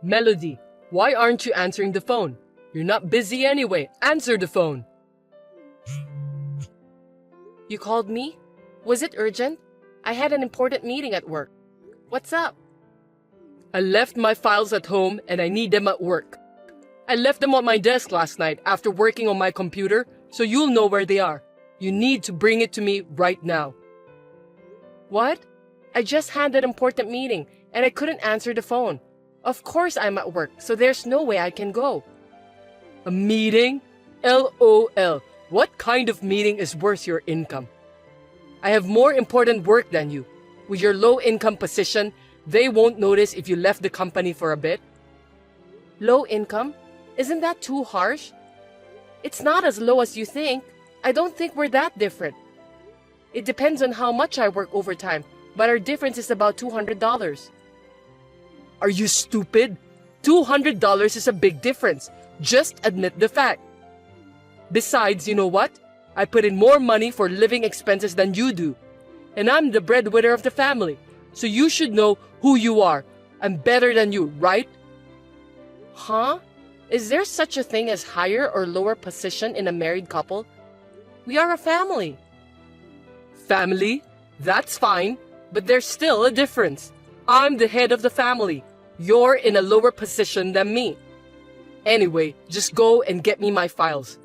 Melody, why aren't you answering the phone? You're not busy anyway. Answer the phone. You called me? Was it urgent? I had an important meeting at work. What's up? I left my files at home and I need them at work. I left them on my desk last night after working on my computer, so you'll know where they are. You need to bring it to me right now. What? I just had an important meeting and I couldn't answer the phone. Of course I'm at work, so there's no way I can go. A meeting? LOL. What kind of meeting is worth your income? I have more important work than you. With your low income position, they won't notice if you left the company for a bit. Low income? Isn't that too harsh? It's not as low as you think. I don't think we're that different. It depends on how much I work overtime, but our difference is about $200. Are you stupid? $200 is a big difference. Just admit the fact. Besides, you know what? I put in more money for living expenses than you do. And I'm the breadwinner of the family. So you should know who you are. I'm better than you, right? Huh? Is there such a thing as higher or lower position in a married couple? We are a family. Family? That's fine. But there's still a difference. I'm the head of the family. You're in a lower position than me. Anyway, just go and get me my files.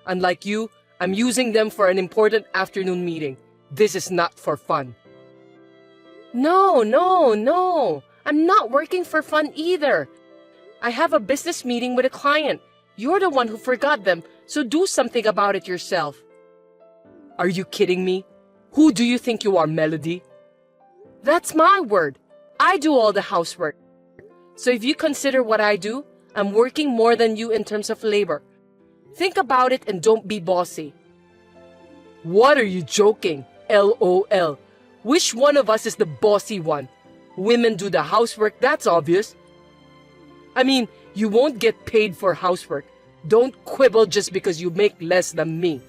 Unlike you, I'm using them for an important afternoon meeting. This is not for fun. No. I'm not working for fun either. I have a business meeting with a client. You're the one who forgot them, so do something about it yourself. Are you kidding me? Who do you think you are, Melody? That's my word. I do all the housework. So if you consider what I do, I'm working more than you in terms of labor. Think about it and don't be bossy. What are you joking? LOL. Which one of us is the bossy one? Women do the housework, that's obvious. I mean, you won't get paid for housework. Don't quibble just because you make less than me.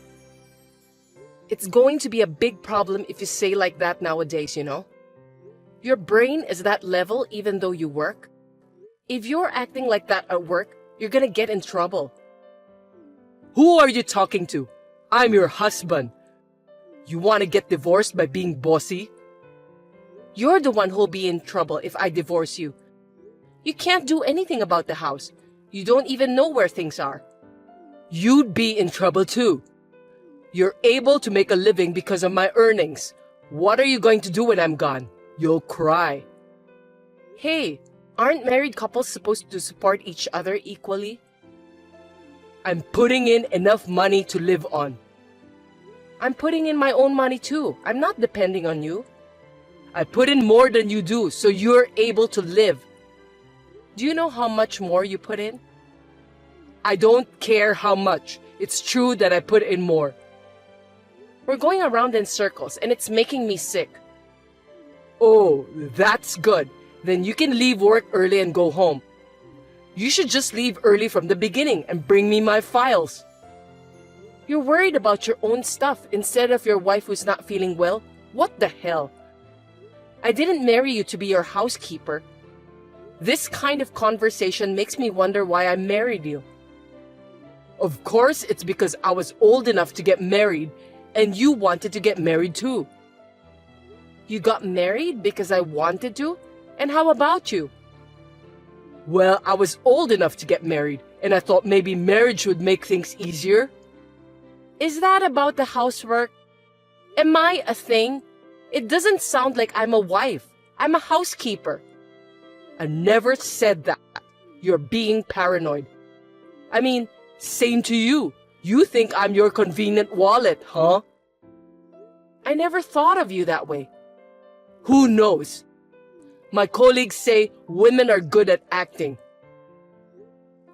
It's going to be a big problem if you say like that nowadays, you know? Your brain is that level even though you work. If you're acting like that at work, you're gonna get in trouble. Who are you talking to? I'm your husband. You want to get divorced by being bossy? You're the one who'll be in trouble if I divorce you. You can't do anything about the house. You don't even know where things are. You'd be in trouble too. You're able to make a living because of my earnings. What are you going to do when I'm gone? You'll cry. Hey, aren't married couples supposed to support each other equally? I'm putting in enough money to live on. I'm putting in my own money too. I'm not depending on you. I put in more than you do, so you're able to live. Do you know how much more you put in? I don't care how much. It's true that I put in more. We're going around in circles and it's making me sick. Oh, that's good. Then you can leave work early and go home. You should just leave early from the beginning and bring me my files. You're worried about your own stuff instead of your wife who's not feeling well? What the hell? I didn't marry you to be your housekeeper. This kind of conversation makes me wonder why I married you. Of course, it's because I was old enough to get married and you wanted to get married too. You got married because I wanted to? And how about you? Well, I was old enough to get married, and I thought maybe marriage would make things easier. Is that about the housework? Am I a thing? It doesn't sound like I'm a wife. I'm a housekeeper. I never said that. You're being paranoid. I mean, same to you. You think I'm your convenient wallet, huh? I never thought of you that way. Who knows? My colleagues say women are good at acting.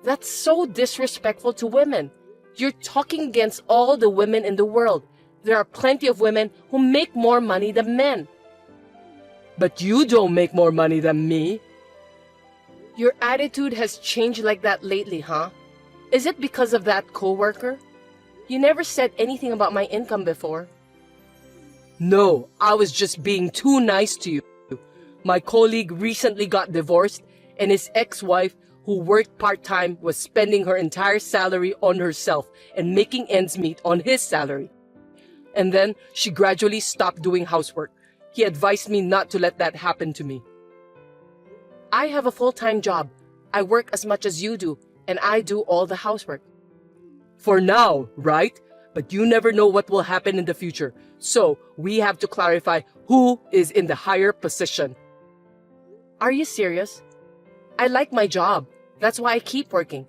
That's so disrespectful to women. You're talking against all the women in the world. There are plenty of women who make more money than men. But you don't make more money than me. Your attitude has changed like that lately, huh? Is it because of that coworker? You never said anything about my income before. No, I was just being too nice to you. My colleague recently got divorced, and his ex-wife, who worked part-time, was spending her entire salary on herself and making ends meet on his salary. And then she gradually stopped doing housework. He advised me not to let that happen to me. I have a full-time job. I work as much as you do, and I do all the housework. For now, right? But you never know what will happen in the future. So we have to clarify who is in the higher position. Are you serious? I like my job. That's why I keep working.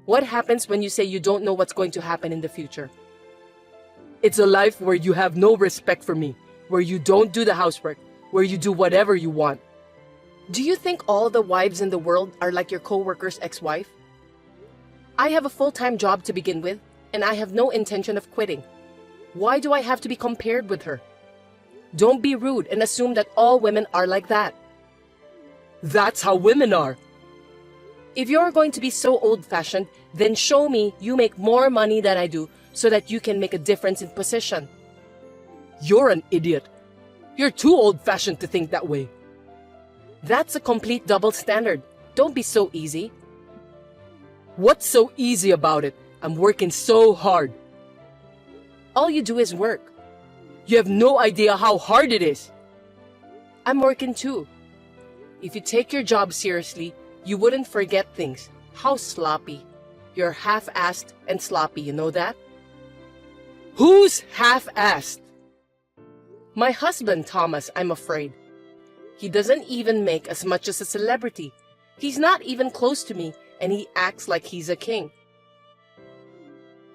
What happens when you say you don't know what's going to happen in the future? It's a life where you have no respect for me, where you don't do the housework, where you do whatever you want. Do you think all the wives in the world are like your co-worker's ex-wife? I have a full-time job to begin with, and I have no intention of quitting. Why do I have to be compared with her? Don't be rude and assume that all women are like that. That's how women are. If you're going to be so old-fashioned, then show me you make more money than I do so that you can make a difference in position. You're an idiot. You're too old-fashioned to think that way. That's a complete double standard. Don't be so easy. What's so easy about it? I'm working so hard. All you do is work. You have no idea how hard it is. I'm working too. If you take your job seriously, you wouldn't forget things. How sloppy. You're half-assed and sloppy, you know that? Who's half-assed? My husband, Thomas, I'm afraid. He doesn't even make as much as a celebrity. He's not even close to me, and he acts like he's a king.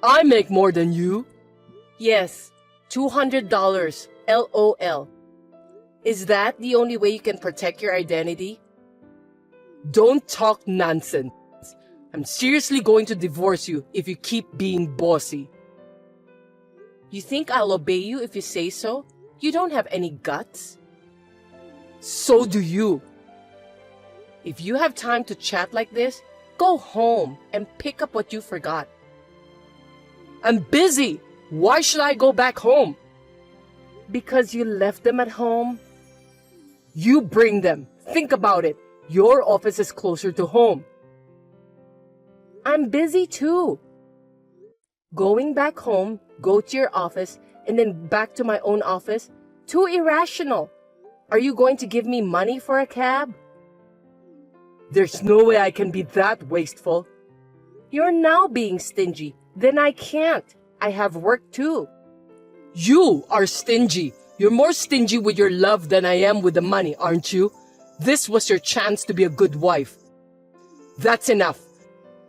I make more than you. Yes, $200, LOL. Is that the only way you can protect your identity? Don't talk nonsense. I'm seriously going to divorce you if you keep being bossy. You think I'll obey you if you say so? You don't have any guts. So do you. If you have time to chat like this, go home and pick up what you forgot. I'm busy. Why should I go back home? Because you left them at home. You bring them. Think about it. Your office is closer to home. I'm busy too. Going back home, go to your office, and then back to my own office? Too irrational. Are you going to give me money for a cab? There's no way I can be that wasteful. You're now being stingy. Then I can't. I have work too. You are stingy. You're more stingy with your love than I am with the money, aren't you? This was your chance to be a good wife. That's enough.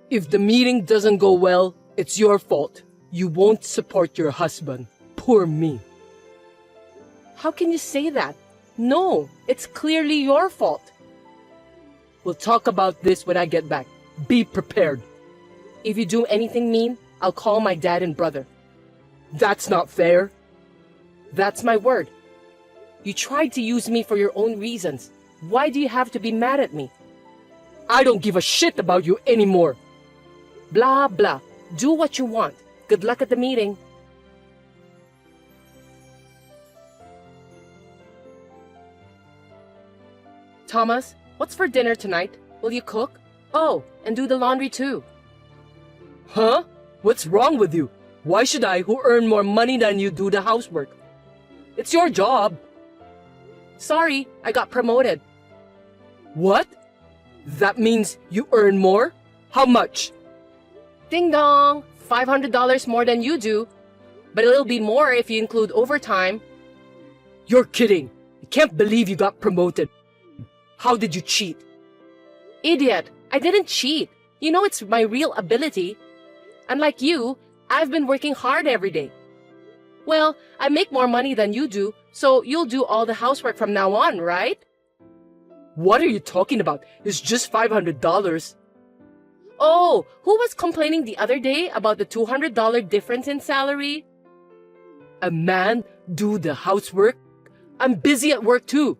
If the meeting doesn't go well, it's your fault. You won't support your husband. Poor me. How can you say that? No, it's clearly your fault. We'll talk about this when I get back. Be prepared. If you do anything mean, I'll call my dad and brother. That's not fair. That's my word. You tried to use me for your own reasons. Why do you have to be mad at me? I don't give a shit about you anymore. Blah, blah. Do what you want. Good luck at the meeting. Thomas, what's for dinner tonight? Will you cook? Oh, and do the laundry too. Huh? What's wrong with you? Why should I, who earn more money than you, do the housework? It's your job. Sorry, I got promoted. What? That means you earn more? How much? Ding dong! $500 more than you do. But it'll be more if you include overtime. You're kidding. I can't believe you got promoted. How did you cheat? Idiot! I didn't cheat. You know it's my real ability. Unlike you, I've been working hard every day. Well, I make more money than you do, so you'll do all the housework from now on, right? What are you talking about? It's just $500. Oh, who was complaining the other day about the $200 difference in salary? A man do the housework? I'm busy at work too.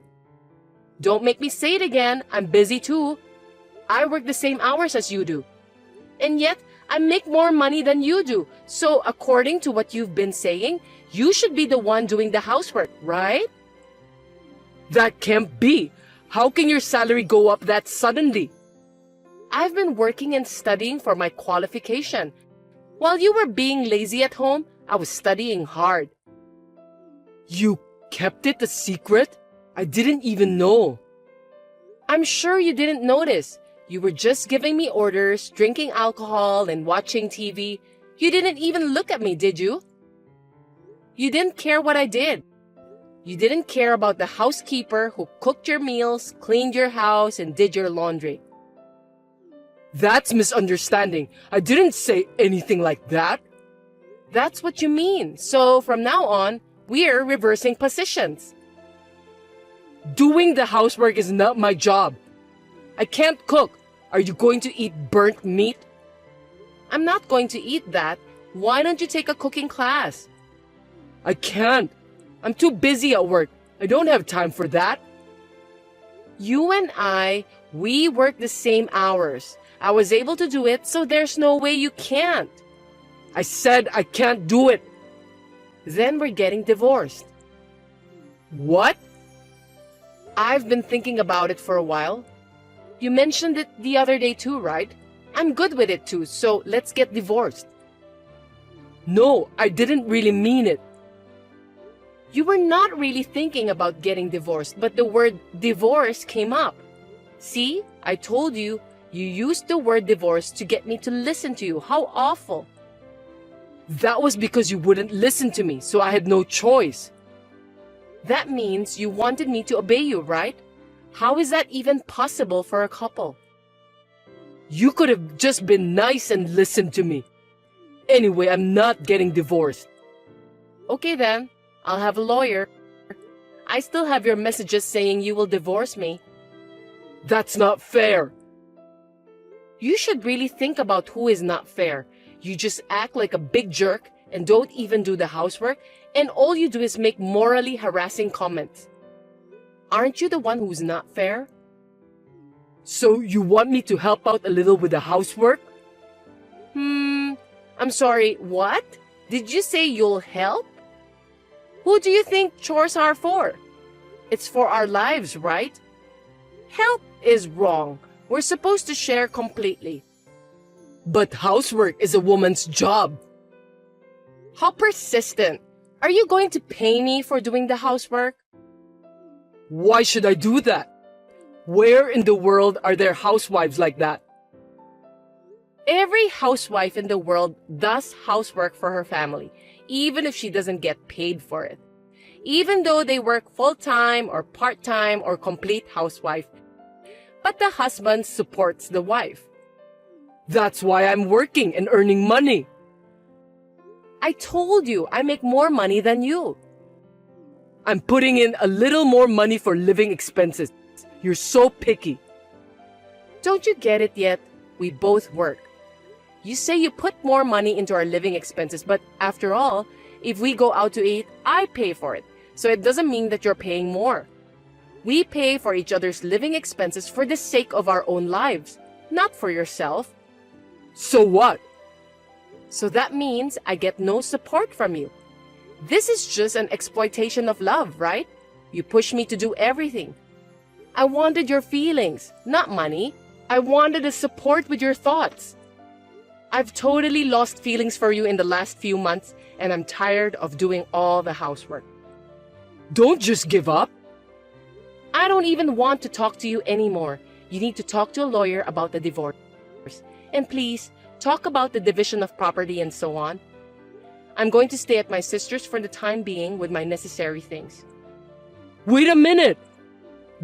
Don't make me say it again. I'm busy too. I work the same hours as you do. And yet, I make more money than you do. So according to what you've been saying, you should be the one doing the housework, right? That can't be. How can your salary go up that suddenly? I've been working and studying for my qualification. While you were being lazy at home, I was studying hard. You kept it a secret? I didn't even know. I'm sure you didn't notice. You were just giving me orders, drinking alcohol, and watching TV. You didn't even look at me, did you? You didn't care what I did. You didn't care about the housekeeper who cooked your meals, cleaned your house, and did your laundry. That's misunderstanding. I didn't say anything like that. That's what you mean. So from now on, we're reversing positions. Doing the housework is not my job. I can't cook. Are you going to eat burnt meat? I'm not going to eat that. Why don't you take a cooking class? I can't. I'm too busy at work. I don't have time for that. You and we work the same hours. I was able to do it, so there's no way you can't. I said I can't do it. Then we're getting divorced. What? I've been thinking about it for a while. You mentioned it the other day too, right? I'm good with it too, so let's get divorced. No, I didn't really mean it. You were not really thinking about getting divorced, but the word divorce came up. See, I told you, you used the word divorce to get me to listen to you. How awful. That was because you wouldn't listen to me, so I had no choice. That means you wanted me to obey you, right? How is that even possible for a couple? You could have just been nice and listened to me. Anyway, I'm not getting divorced. Okay then, I'll have a lawyer. I still have your messages saying you will divorce me. That's not fair. You should really think about who is not fair. You just act like a big jerk and don't even do the housework, and all you do is make morally harassing comments. Aren't you the one who's not fair? So you want me to help out a little with the housework? I'm sorry, what? Did you say you'll help? Who do you think chores are for? It's for our lives, right? Help is wrong. We're supposed to share completely. But housework is a woman's job. How persistent. Are you going to pay me for doing the housework? Why should I do that? Where in the world are there housewives like that? Every housewife in the world does housework for her family, even if she doesn't get paid for it. Even though they work full-time or part-time or complete housewife. But the husband supports the wife. That's why I'm working and earning money. I told you I make more money than you. I'm putting in a little more money for living expenses. You're so picky. Don't you get it yet? We both work. You say you put more money into our living expenses, but after all, if we go out to eat, I pay for it. So it doesn't mean that you're paying more. We pay for each other's living expenses for the sake of our own lives, not for yourself. So what? So that means I get no support from you. This is just an exploitation of love, right? You push me to do everything. I wanted your feelings, not money. I wanted a support with your thoughts. I've totally lost feelings for you in the last few months, and I'm tired of doing all the housework. Don't just give up. I don't even want to talk to you anymore. You need to talk to a lawyer about the divorce. And please, talk about the division of property and so on. I'm going to stay at my sister's for the time being with my necessary things. Wait a minute.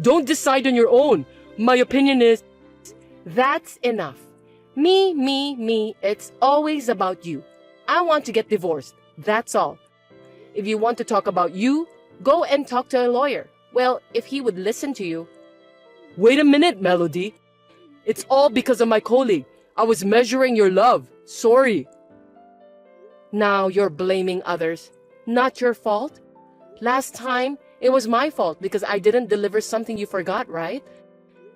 Don't decide on your own. My opinion is... That's enough. Me. It's always about you. I want to get divorced. That's all. If you want to talk about you, go and talk to a lawyer. Well, if he would listen to you. Wait a minute, Melody. It's all because of my colleague. I was measuring your love. Sorry. Now you're blaming others. Not your fault. Last time, it was my fault because I didn't deliver something you forgot, right?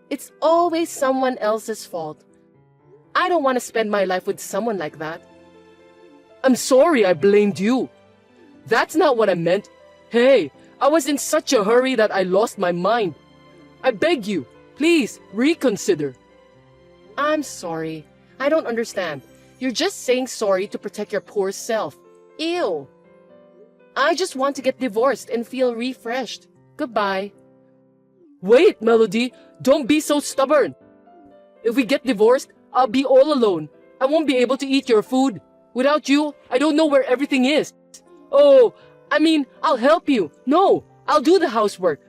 It's always someone else's fault. I don't want to spend my life with someone like that. I'm sorry I blamed you. That's not what I meant. Hey, I was in such a hurry that I lost my mind. I beg you, please reconsider. I'm sorry. I don't understand. You're just saying sorry to protect your poor self. Ew. I just want to get divorced and feel refreshed. Goodbye. Wait, Melody, don't be so stubborn. If we get divorced, I'll be all alone. I won't be able to eat your food. Without you, I don't know where everything is. Oh, I'll help you. No, I'll do the housework.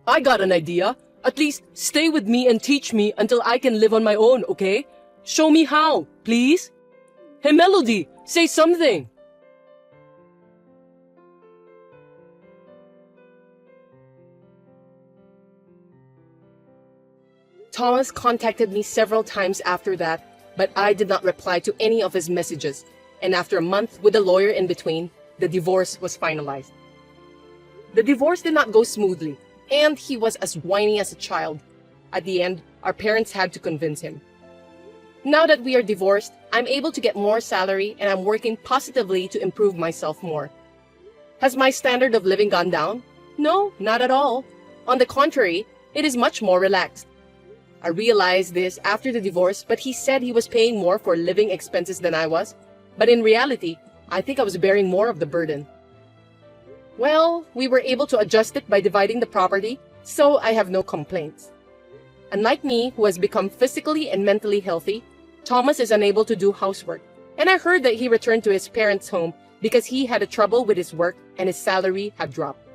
I got an idea. At least stay with me and teach me until I can live on my own, okay? Show me how, please. Hey, Melody, say something. Thomas contacted me several times after that, but I did not reply to any of his messages. And after a month with a lawyer in between, the divorce was finalized. The divorce did not go smoothly, and he was as whiny as a child. At the end, our parents had to convince him. Now that we are divorced, I'm able to get more salary and I'm working positively to improve myself more. Has my standard of living gone down? No, not at all. On the contrary, it is much more relaxed. I realized this after the divorce, but he said he was paying more for living expenses than I was. But in reality, I think I was bearing more of the burden. Well, we were able to adjust it by dividing the property, so I have no complaints. Unlike me, who has become physically and mentally healthy, Thomas is unable to do housework. And I heard that he returned to his parents' home because he had a trouble with his work and his salary had dropped.